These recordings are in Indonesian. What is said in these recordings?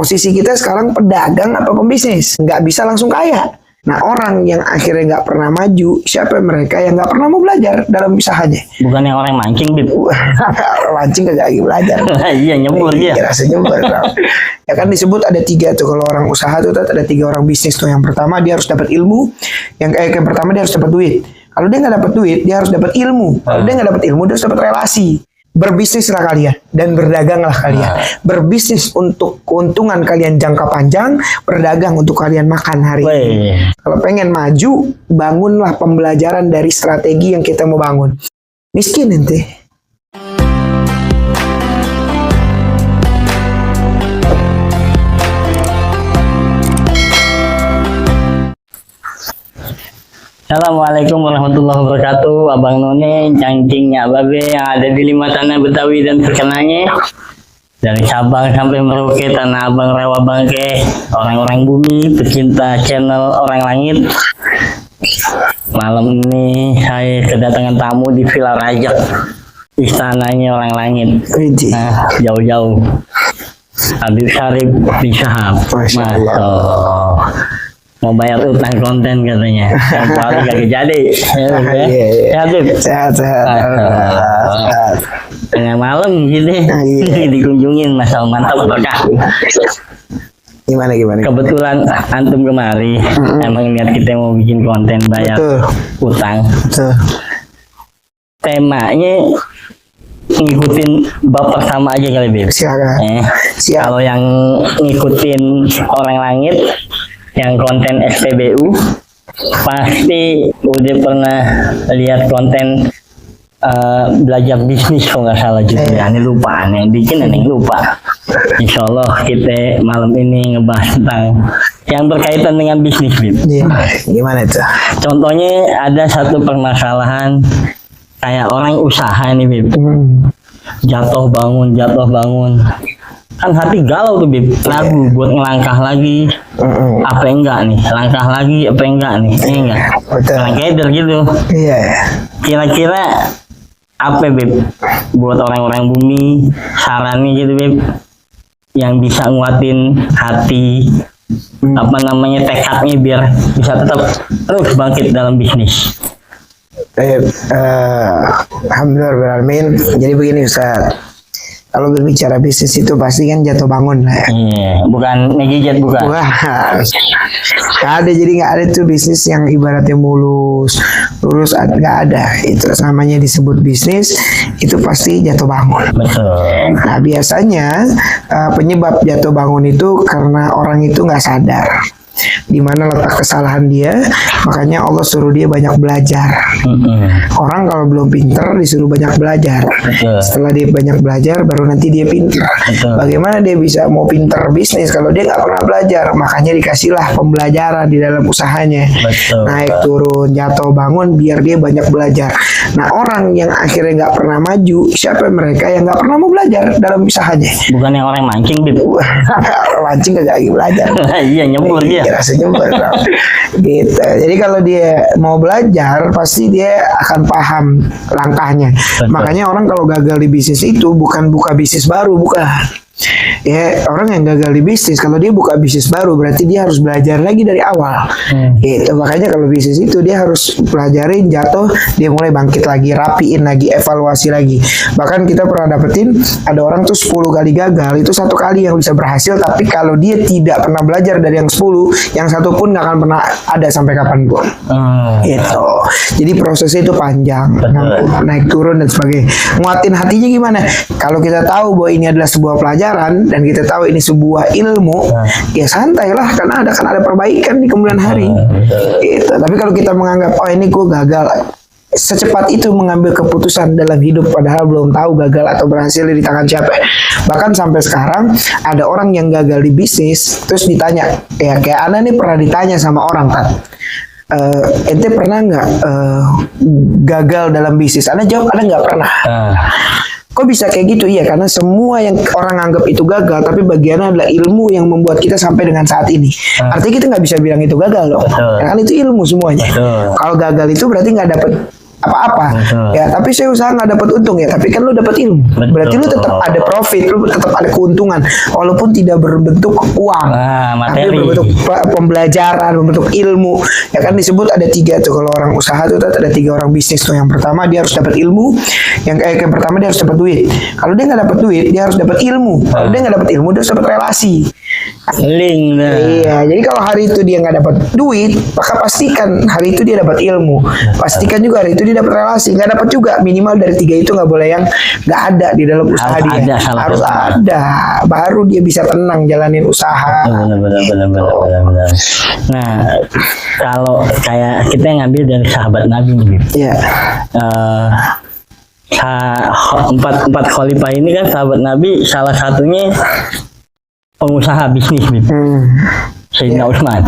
posisi kita sekarang pedagang apa pembisnis, nggak bisa langsung kaya. Nah, orang yang akhirnya nggak pernah maju, siapa mereka yang nggak pernah mau belajar dalam usahanya? Bukan yang orang mancing, Bib. Mancing kagak lagi belajar. Iya, nyebur dia. Rasa nyebur. Ya kan disebut ada 3 tuh kalau orang usaha tuh ada 3 orang bisnis tuh. Yang pertama dia harus dapat ilmu, yang pertama dia harus dapat duit. Kalau dia nggak dapat duit, dia harus dapat ilmu. Kalau dia nggak dapat ilmu, dia harus dapat relasi. Berbisnislah kalian dan berdaganglah kalian. Berbisnis untuk keuntungan kalian jangka panjang, berdagang untuk kalian makan hari ini. Kalau pengen maju, bangunlah pembelajaran dari strategi yang kita mau bangun. Miskin ente. Assalamualaikum warahmatullahi wabarakatuh. Abang None, cangcingnya Babe yang ada di 5 tanah Betawi dan terkenalnya. Dari Sabang sampai Merauke, Tanah Abang, Rawa Bangke, orang-orang bumi, pecinta channel Orang Langit. Malam ini saya kedatangan tamu di Villa Rajak, istananya Orang Langit. Nah, jauh-jauh. Habib Syarif bin Syahab. Masya Allah. Mau bayar utang konten katanya. Yang paling kagak jadi. Ya, Sehat. Tengah malam gitu. Dikunjungin Mas mantap berkah. Gimana? Kebetulan antum kemari. Emang niat kita mau bikin konten bayar utang. Temanya ngikutin bab pertama aja kali, Bib. Silakan. Kalau yang ngikutin Orang Langit, yang konten SPBU pasti udah pernah lihat konten belajar bisnis kalau nggak salah juga. Ini lupa, yang bikin yang lupa. Insya Allah kita malam ini ngebahas tentang yang berkaitan dengan bisnis, Bib. Gimana itu? Contohnya ada satu permasalahan kayak orang usaha nih, Bib. Jatuh bangun. Kan hati galau tuh, Bib. Ragu buat ngelangkah lagi. Apa enggak nih? Langkah lagi apa enggak nih? Enggak. Kayak keder gitu. Iya. Kira-kira apa, Bib? Buat orang-orang bumi, sarannya gitu, Bib, yang bisa nguatin hati, tekadnya biar bisa tetap terus bangkit dalam bisnis. Alhamdulillah. Jadi begini, Ustaz. Kalau berbicara bisnis itu pasti kan jatuh bangun lah. Bukan ngejejat, bukan. Wah, ada, jadi nggak ada tuh bisnis yang ibaratnya lurus, nggak ada. Itu namanya disebut bisnis, itu pasti jatuh bangun. Betul. Nah, biasanya penyebab jatuh bangun itu karena orang itu nggak sadar di mana letak kesalahan dia, makanya Allah suruh dia banyak belajar. Orang kalau belum pinter disuruh banyak belajar. Setelah dia banyak belajar baru nanti dia pinter. Bagaimana dia bisa mau pinter bisnis kalau dia nggak pernah belajar? Makanya dikasihlah pembelajaran di dalam usahanya. Naik turun jatuh bangun biar dia banyak belajar. Nah, orang yang akhirnya nggak pernah maju, siapa mereka yang nggak pernah mau belajar dalam usahanya? Bukan yang orang mancing, Bib. Mancing kagak lagi belajar. Iya, nyebur dia. Rasanya gitu. Jadi kalau dia mau belajar pasti dia akan paham langkahnya. Makanya orang kalau gagal di bisnis itu bukan buka bisnis baru, bukan. Ya, orang yang gagal di bisnis kalau dia buka bisnis baru berarti dia harus belajar lagi dari awal. Gitu. Makanya kalau bisnis itu dia harus pelajarin, jatuh, dia mulai bangkit lagi, rapiin lagi, evaluasi lagi. Bahkan kita pernah dapetin ada orang tuh 10 kali gagal, itu 1 kali yang bisa berhasil, tapi kalau dia tidak pernah belajar dari yang 10, yang 1 pun nggak akan pernah ada sampai kapanpun. Gitu. Jadi prosesnya itu panjang, naik turun dan sebagainya. Nguatin hatinya gimana? Kalau kita tahu bahwa ini adalah sebuah pelajaran dan kita tahu ini sebuah ilmu, ya santailah karena akan ada perbaikan di kemudian hari. Gitu. Tapi kalau kita menganggap ini gue gagal, secepat itu mengambil keputusan dalam hidup padahal belum tahu gagal atau berhasil di tangan siapa. Bahkan sampai sekarang ada orang yang gagal di bisnis terus ditanya, ya kayak Ana nih pernah ditanya sama orang kan, ente pernah nggak gagal dalam bisnis? Ana jawab, Ana nggak pernah. Kok bisa kayak gitu? Iya, karena semua yang orang anggap itu gagal, tapi bagiannya adalah ilmu yang membuat kita sampai dengan saat ini. Artinya kita nggak bisa bilang itu gagal loh, karena itu ilmu semuanya. Kalau gagal itu berarti nggak dapet apa-apa. Betul. Ya, tapi saya usaha nggak dapat untung ya, tapi kan lu dapat ilmu. Betul. Berarti lu tetap ada profit, lu tetap ada keuntungan walaupun tidak berbentuk uang. Tapi Materi. berbentuk pembelajaran, berbentuk ilmu. Ya kan disebut ada 3 tuh kalau orang usaha tuh ada 3 orang bisnis tuh. Yang pertama dia harus dapat ilmu, yang pertama dia harus dapat duit. Kalau dia nggak dapat duit, dia harus dapat ilmu. Kalau dia nggak dapat ilmu, dia harus dapat relasi. Link dah. Iya, jadi kalau hari itu dia nggak dapat duit, maka pastikan hari itu dia dapat ilmu. Pastikan juga hari itu dia dapat relasi. Nggak dapat juga, minimal dari 3 itu nggak boleh yang nggak ada di dalam usaha Harus dia. ada salah Harus satu. ada, baru dia bisa tenang jalanin usaha. Benar. Nah, kalau kayak kita yang ngambil dari sahabat Nabi nih, Bib. Iya, Empat khalifah ini kan sahabat Nabi, salah satunya pengusaha bisnis, Bib. Sayyidina Utsman.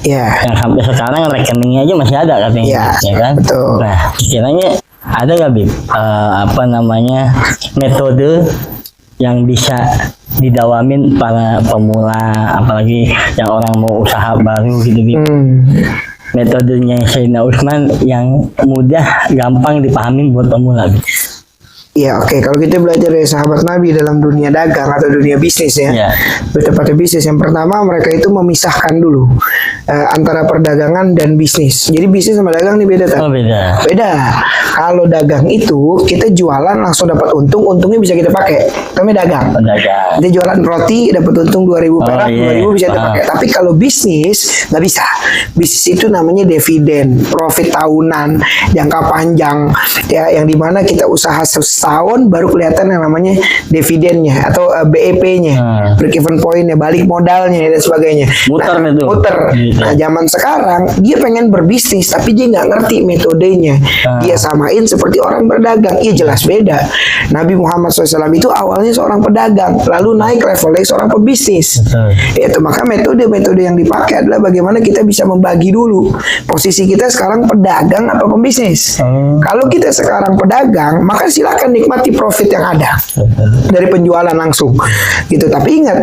iya, Yang sampai sekarang rekeningnya aja masih ada katanya, Iya, ya kan? betul. Nah, kiranya ada nggak, Bib, metode yang bisa didawamin para pemula, apalagi yang orang mau usaha baru gitu, Bib. Metodenya Sayyidina Utsman yang mudah, gampang dipahamin buat pemula, Bib. Iya, oke. Kalau kita belajar dari sahabat Nabi dalam dunia dagang atau dunia bisnis ya, Iya. tepatnya bisnis. Yang pertama mereka itu memisahkan dulu antara perdagangan dan bisnis. Jadi bisnis sama dagang ini beda tak? Oh, beda. Beda. Kalau dagang itu kita jualan langsung dapat untung, untungnya bisa kita pakai. Namanya dagang. Pedagang. Kita jualan roti dapat untung 2.000 perak, iya. 2.000 bisa kita pakai. Tapi kalau bisnis nggak bisa. Bisnis itu namanya dividen, profit tahunan, jangka panjang, ya yang dimana kita usaha setahun baru kelihatan yang namanya dividennya atau BEP-nya, break even point-nya, balik modalnya dan sebagainya. Muter itu. Muter. Gitu. Nah, zaman sekarang dia pengen berbisnis tapi dia nggak ngerti metodenya. Dia samain seperti orang berdagang. Iya jelas beda. Nabi Muhammad SAW itu awalnya seorang pedagang, lalu naik levelnya seorang pebisnis. Betul. Itu maka metode-metode yang dipakai adalah bagaimana kita bisa membagi dulu posisi kita sekarang pedagang atau pembisnis. Kalau kita sekarang pedagang, maka silakan nikmati profit yang ada dari penjualan langsung, gitu. Tapi ingat,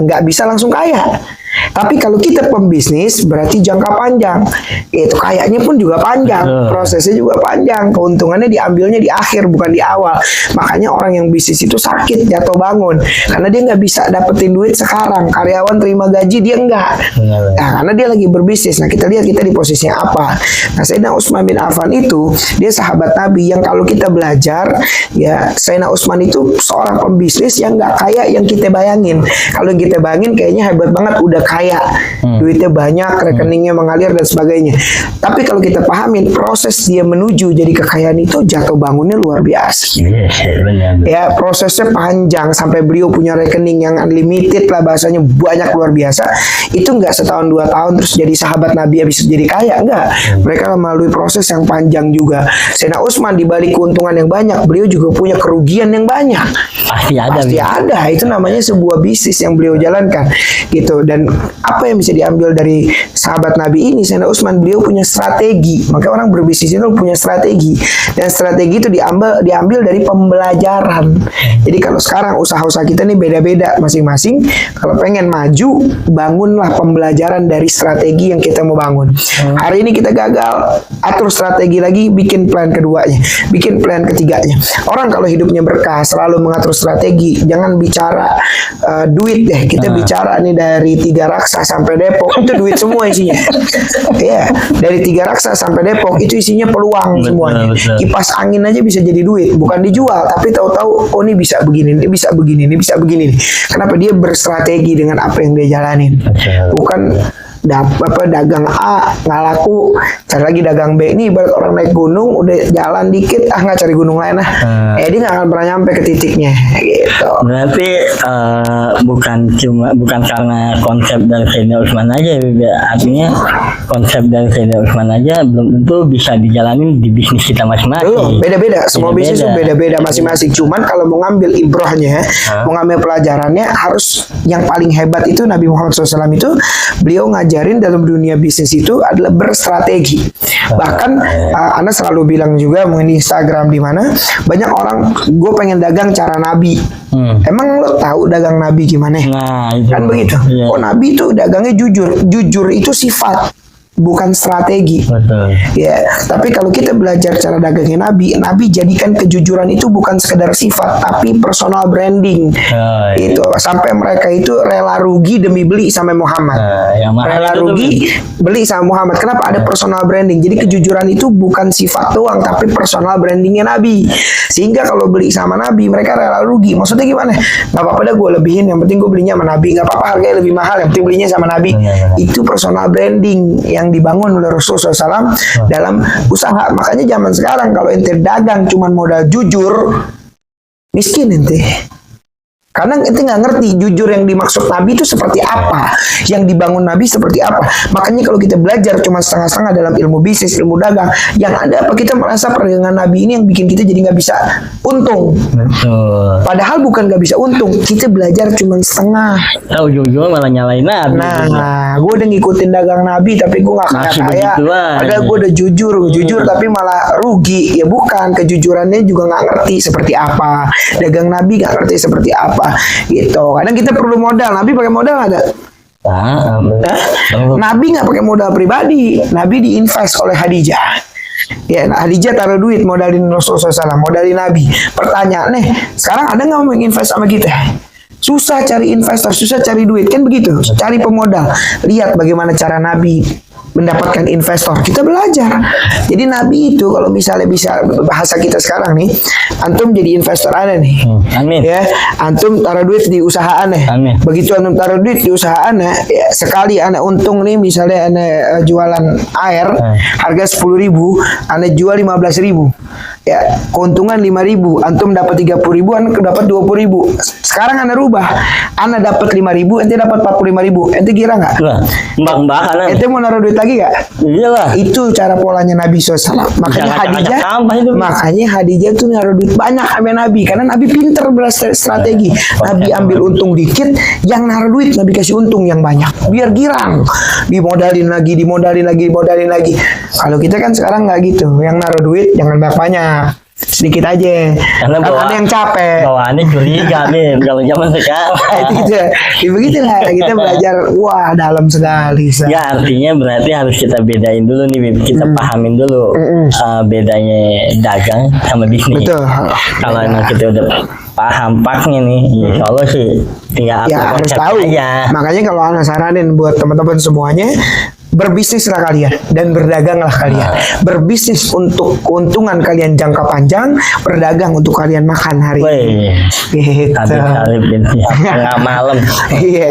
nggak bisa langsung kaya. Tapi kalau kita pembisnis berarti jangka panjang, itu kayaknya pun juga panjang, prosesnya juga panjang, keuntungannya diambilnya di akhir bukan di awal. Makanya orang yang bisnis itu sakit jatuh bangun karena dia nggak bisa dapetin duit sekarang. Karyawan terima gaji dia nggak, nah, karena dia lagi berbisnis. Nah kita lihat kita di posisinya apa. Nah Sayyidina Utsman bin Affan itu dia sahabat Nabi yang kalau kita belajar ya Sayyidina Utsman itu seorang pembisnis yang nggak kaya yang kita bayangin. Kalau yang kita bayangin kayaknya hebat banget, udah kaya, duitnya banyak, rekeningnya mengalir dan sebagainya. Tapi kalau kita pahamin proses dia menuju jadi kekayaan itu jatuh bangunnya luar biasa. Benar. Ya prosesnya panjang sampai beliau punya rekening yang unlimited lah, bahasanya banyak luar biasa. Itu nggak setahun 2 tahun terus jadi sahabat Nabi habis jadi kaya, enggak. Mereka melalui proses yang panjang juga. Sayyidina Utsman di balik keuntungan yang banyak, beliau juga punya kerugian yang banyak. Pasti ada. Pasti ada. Itu namanya sebuah bisnis yang beliau jalankan, gitu. Dan apa yang bisa diambil dari sahabat Nabi ini, Sayyidina Utsman, beliau punya strategi. Maka orang berbisnis itu punya strategi. Dan strategi itu diambil dari pembelajaran. Jadi kalau sekarang usaha-usaha kita nih beda-beda masing-masing. Kalau pengen maju, bangunlah pembelajaran dari strategi yang kita mau bangun. Hari ini kita gagal, atur strategi lagi, bikin plan keduanya, bikin plan ketiganya. Orang kalau hidupnya berkah selalu mengatur strategi. Jangan bicara duit deh. Kita bicara nih dari 3 Raksa sampai Depok itu duit semua isinya. Ya, dari 3 Raksa sampai Depok itu isinya peluang semuanya. Kipas angin aja bisa jadi duit, bukan dijual, tapi tahu-tahu oh ini bisa begini, ini bisa begini, ini bisa begini. Kenapa? Dia berstrategi dengan apa yang dia jalanin. Bukan dagang A nggak laku, cari lagi dagang B. Ini ibarat orang naik gunung udah jalan dikit nggak cari gunung lain dia nggak akan pernah nyampe ke titiknya gitu. Berarti bukan karena konsep dari Sayyidina Utsman aja, artinya konsep dari Sayyidina Utsman aja belum tentu bisa dijalanin di bisnis kita masing-masing. Beda-beda, semua bisnis itu beda-beda masing-masing. Cuman kalau mau ngambil ibrahnya, mau ngambil pelajarannya, harus yang paling hebat itu Nabi Muhammad SAW itu beliau ngajarin dalam dunia bisnis itu adalah berstrategi. Bahkan Anda selalu bilang juga mengenai Instagram di mana banyak orang gue pengen dagang cara Nabi. Emang lo tahu dagang Nabi gimana? Nah, itu. Kan begitu. Iya. Oh Nabi itu dagangnya jujur. Jujur itu sifat. bukan strategi. Betul. Ya, tapi kalau kita belajar cara dagangnya Nabi, Nabi jadikan kejujuran itu bukan sekedar sifat, tapi personal branding. Oh, iya. Itu sampai mereka itu rela rugi demi beli sama Muhammad. Yang mahal Rela itu rugi beli sama Muhammad. Kenapa? Ada personal branding. Jadi kejujuran itu bukan sifat doang, tapi personal brandingnya Nabi. Sehingga kalau beli sama Nabi, mereka rela rugi. Maksudnya gimana? Gak apa-apa dah gue lebihin, yang penting gue belinya sama Nabi. Gak apa-apa harganya lebih mahal, yang penting belinya sama Nabi. Benar. Itu personal branding yang dibangun oleh Rasulullah SAW dalam usaha. Makanya zaman sekarang kalau ente dagang cuman modal jujur, miskin ente. Karena ente nggak ngerti jujur yang dimaksud Nabi itu seperti apa, yang dibangun Nabi seperti apa. Makanya kalau kita belajar cuma setengah-setengah dalam ilmu bisnis, ilmu dagang, yang ada apa kita merasa perdagangan Nabi ini yang bikin kita jadi nggak bisa untung. Betul. Padahal bukan nggak bisa untung, kita belajar cuma setengah. Tahu ujung-ujungnya malah nyalain Nabi. Nah, gue udah ngikutin dagang Nabi tapi gue nggak Masih kaya. begituan. Padahal gue udah jujur tapi malah rugi. Ya bukan, kejujurannya juga nggak ngerti seperti apa. Dagang Nabi nggak ngerti seperti apa. Gitu. Kadang kita perlu modal. Nabi pakai modal nggak ada? Nabi nggak pakai modal pribadi. Nabi diinvest oleh Khadijah. Ya, Khadijah taruh duit modalin Rasulullah SAW, modalin Nabi. Pertanyaannya, sekarang ada nggak mau invest sama kita? Susah cari investor, susah cari duit, kan begitu? Cari pemodal. Lihat bagaimana cara Nabi mendapatkan investor. Kita belajar. Jadi Nabi itu kalau misalnya bisa bahasa kita sekarang nih, antum jadi investor aneh nih. Amin. Ya, antum taruh duit di usaha aneh. Amin. Begitu antum taruh duit di usaha aneh, ya, sekali aneh untung nih, misalnya aneh jualan air harga 10.000, aneh jual 15.000. Ya, keuntungan 5.000, antum dapat 30.000, aneh dapat 20.000. Sekarang aneh rubah, aneh dapat 5.000, ente dapat 45.000. Ente kira nggak? Mbak-mbakan. Ente mau naruh duit lagi gak? Iyalah. Itu cara polanya Nabi SAW. Makanya Khadijah tuh naruh duit banyak sama Nabi, karena Nabi pinter berstrategi. Nabi ambil untung dikit, yang naruh duit Nabi kasih untung yang banyak, biar girang. Dimodalin lagi. Kalau kita kan sekarang nggak gitu, yang naruh duit jangan banyak, sedikit aja. Karena ada yang capek. Bawaannya curiga nih kalau zaman sekarang. Itu gitu. Ya, begitulah kita belajar. Wah, dalam sekali. Ya, artinya berarti harus kita bedain dulu nih, Bib. Kita pahamin dulu bedanya dagang sama bisnis. Betul. Kalau emang kita udah paham paknya nih, insya Allah sih tinggal ya harus tahu aja. Makanya kalau anak saranin buat teman-teman semuanya, berbisnislah kalian dan berdaganglah kalian. Berbisnis untuk keuntungan kalian jangka panjang, berdagang untuk kalian makan hari ini. Gitu. Tengah malam. Iya.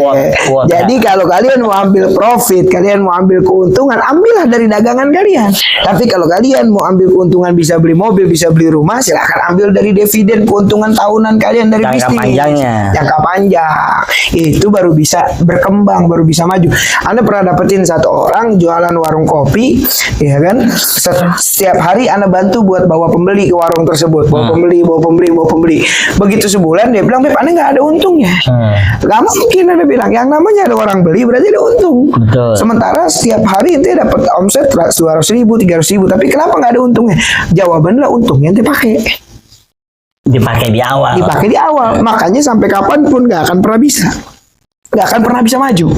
Jadi kalau kalian mau ambil profit, kalian mau ambil keuntungan, ambillah dari dagangan kalian. Tapi kalau kalian mau ambil keuntungan, bisa beli mobil, bisa beli rumah, silahkan ambil dari dividen keuntungan tahunan kalian dari jangka bisnis. Panjangnya. Jangka panjang. Itu baru bisa berkembang, baru bisa maju. Anda pernah dapetin satu orang jualan warung kopi, ya kan? Setiap hari Anda bantu buat bawa pembeli ke warung tersebut, bawa pembeli. Begitu sebulan dia bilang, "Beb, Anda nggak ada untungnya." Gak mungkin Anda bilang, yang namanya ada orang beli berarti ada untung. Betul. Sementara setiap hari ente dapat omset 200.000, 300.000, tapi kenapa nggak ada untungnya? Jawabannya untungnya ente dipakai di awal. Makanya sampai kapanpun nggak akan pernah bisa maju.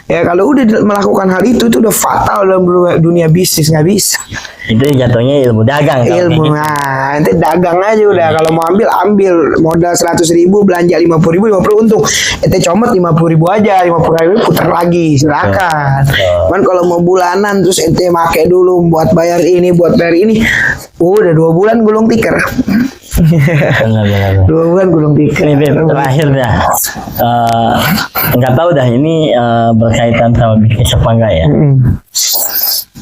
Ya kalau udah melakukan hal itu udah fatal dalam dunia bisnis, nggak bisa. Itu jatuhnya ilmu dagang. Nah, nanti dagang aja udah. Kalau mau ambil modal 100.000, belanja 50.000, 50 untung. Ente comot 50.000 aja, 50.000 putar lagi, silakan. Cuman kalau mau bulanan terus ente make dulu buat bayar ini, udah 2 bulan gulung tikar. Benar. 2 bulan gulung tikar. Ini Beb, terakhir dah. Nggak tahu dah ini berkaitan sama bisnis apa enggak ya?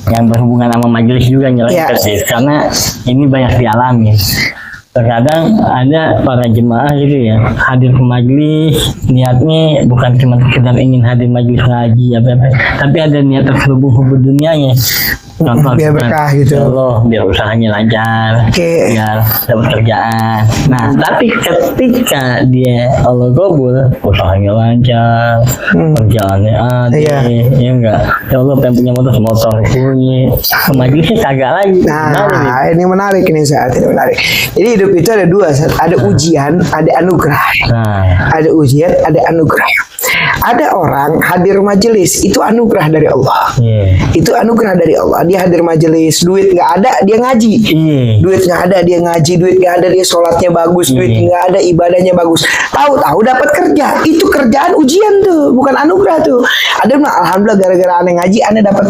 Yang berhubungan sama majelis juga nyelengkat sih, karena ini banyak dialami. Terkadang ada para jemaah gitu ya, hadir ke majelis niatnya bukan cuma sekedar ingin hadir majelis ngaji tapi ada niat terselubung dunianya. Contoh biar berkah gitu. Allah, biar usahanya lancar, biar dapat kerjaan. Nah, tapi ketika dia Allah kabul, usahanya lancar, kerjaannya ada, ya enggak. Ya Allah, pengen punya motor punya, majelisnya kagak lagi. Nah, ini menarik ini saat ini menarik. Jadi hidup itu ada dua, ada ujian, ada anugerah. Ada ujian, ada anugerah. Ada orang hadir majelis itu anugerah dari Allah. Itu anugerah dari Allah. Dia hadir majelis, duit nggak ada dia ngaji. Duit nggak ada dia ngaji, duit nggak ada dia sholatnya bagus, duit nggak ada ibadahnya bagus. Tahu-tahu dapat kerja. Itu kerjaan ujian tuh, bukan anugerah tuh. Ada yang bilang, alhamdulillah gara-gara aneh ngaji aneh dapat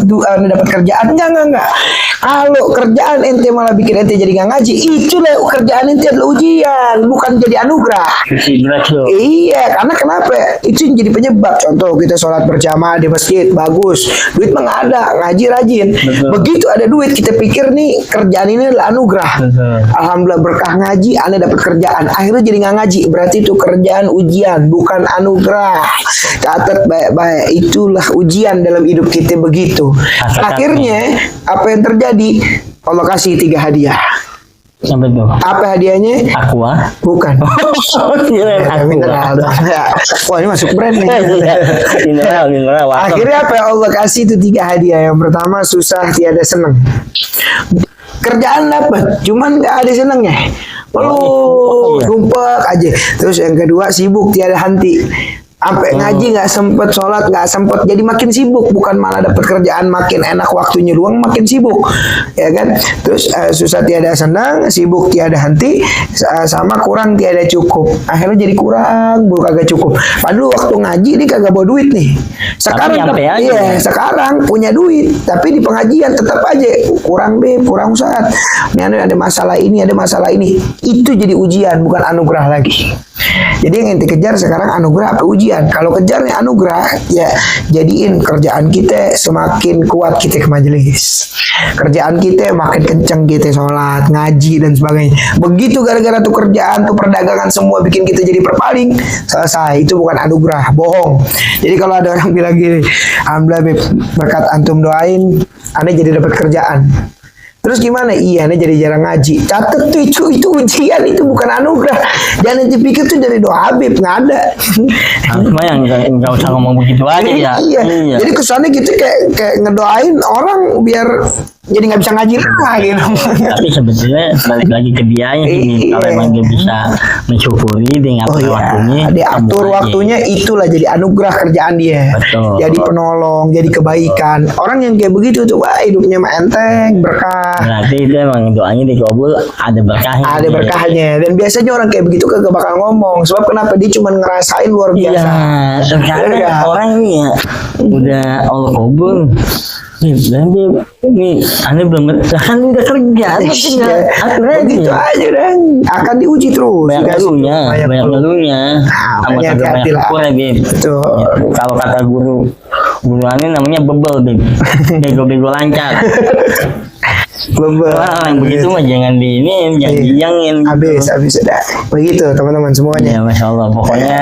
kerjaan. Enggak. Kalau kerjaan ente malah bikin ente jadi nggak ngaji, itulah kerjaan ente adalah ujian, bukan jadi anugerah. Iya, karena kenapa? Itu yang jadi penyebab. Contoh kita sholat berjamaah di masjid bagus, duit mah nggak ada, ngaji rajin. Begitu ada duit kita pikir nih kerjaan ini adalah anugerah. Alhamdulillah berkah ngaji, aneh dapat kerjaan. Akhirnya jadi nggak ngaji, berarti itu kerjaan ujian, bukan anugerah. Catat baik-baik, itulah ujian dalam hidup kita begitu. Akhirnya apa yang terjadi? Allah kasih 3 hadiah. Sampai tuh. Apa hadiahnya? Aqua. Bukan. Mineral. Wah, ini masuk brand nih. Mineral. Akhirnya apa yang Allah kasih itu 3 hadiah. Yang pertama susah tiada senang. Kerjaan dapat, cuman nggak ada senangnya. Sumpah aja. Terus yang kedua sibuk tiada henti. Sampai ngaji nggak sempet, sholat nggak sempet, jadi makin sibuk, bukan malah dapat kerjaan makin enak waktunya luang, makin sibuk, ya kan? Terus susah tiada senang, sibuk tiada henti, sama kurang tiada cukup. Akhirnya jadi kurang, kagak cukup. Padahal waktu ngaji ini kagak bawa duit nih. Sekarang sekarang punya duit, tapi di pengajian tetap aja kurang kurang Ustaz. Ini ada masalah ini, ada masalah ini. Itu jadi ujian, bukan anugerah lagi. Jadi yang ente kejar sekarang anugerah apa ujian? Kalau kejarnya anugerah, ya jadiin kerjaan kita semakin kuat kita ke majelis. Kerjaan kita makin kenceng kita sholat, ngaji dan sebagainya. Begitu gara-gara tuh kerjaan tuh perdagangan semua bikin kita jadi perpaling, selesai. Itu bukan anugerah, bohong. Jadi kalau ada orang bilang gini, alhamdulillah berkat antum doain, aneh jadi dapat kerjaan. Terus gimana? Iya, nih jadi jarang ngaji. Catat tuh itu ujian, itu bukan anugerah. Jangan dipikir tuh dari doa Habib, nggak ada. Cuma yang nggak usah ngomong begitu aja ya. Iya. Jadi kesannya gitu kayak ngedoain orang biar jadi nggak bisa ngaji lagi gitu. Tapi sebetulnya balik lagi ke dianya sih. Kalau emang dia bisa mensyukuri, dia ngatur waktunya. Dia atur waktunya, itulah jadi anugerah kerjaan dia. Betul. Jadi penolong, jadi kebaikan. Orang yang kayak begitu tuh, wah hidupnya mah enteng, berkah. Berarti itu emang doanya dikabul, ada berkahnya. Ada berkahnya. Dan biasanya orang kayak begitu kagak bakal ngomong. Sebab kenapa? Dia cuma ngerasain luar biasa. Iya, sekarang orang ini ya udah Allah kabul. Ini aneh belum kan udah kerja, begitu aja dan akan diuji terus. Banyak dulunya. Hati-hati lah. Betul. Kalau kata guru aneh namanya bebel, bego lancar. Yang begitu mah jangan jangan habis sudah begitu teman-teman semuanya. Ya Masya Allah, pokoknya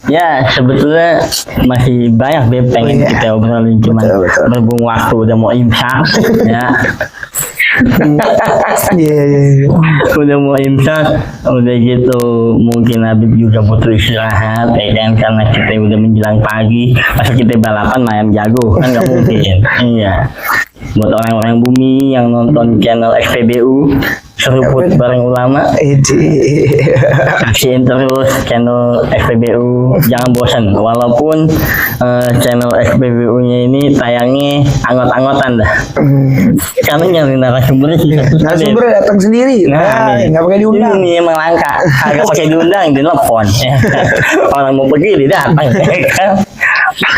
ya sebetulnya masih banyak pengen kita obrolin, cuman berhubung waktu udah mau imsak ya. Udah mau imsak, udah gitu mungkin Habib juga butuh istirahat ya kan, karena kita udah menjelang pagi, masa kita balapan ayam jago kan nggak mungkin. Iya, buat orang-orang bumi yang nonton channel XPBU seruput bareng ulama, saksiin terus channel XPBU, jangan bosan walaupun channel XPBU nya ini tayangnya anggot-anggotan dah, karena nyari narasumber datang sendiri, nggak pakai diundang. Ini emang langka, agak pakai diundang, di telepon. Orang mau pergi dia datang.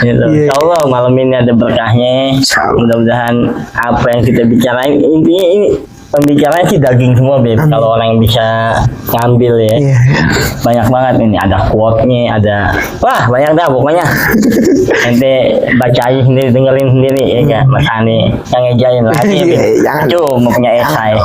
Insya Allah malam ini ada berkahnya. Mudah-mudahan apa yang kita bicarain, intinya ini pembicaraan sih daging semua, Beb. Kalau orang yang bisa ngambil ya. Banyak banget ini, ada quote-nya, ada banyak dah pokoknya. Nanti bacain sendiri, dengerin sendiri ya kan. Mas Ani yang ngejain lagi cuma punya esai.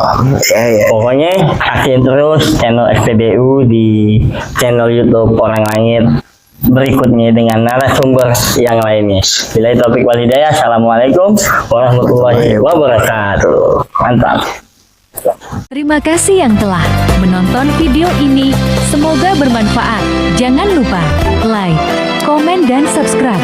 Pokoknya saksiin terus channel XPBU di channel YouTube Orang Langit berikutnya dengan narasumber yang lainnya. Billahi taufik wal hidayah. Assalamualaikum warahmatullahi wabarakatuh. Mantap. Terima kasih yang telah menonton video ini. Semoga bermanfaat. Jangan lupa like, komen, dan subscribe.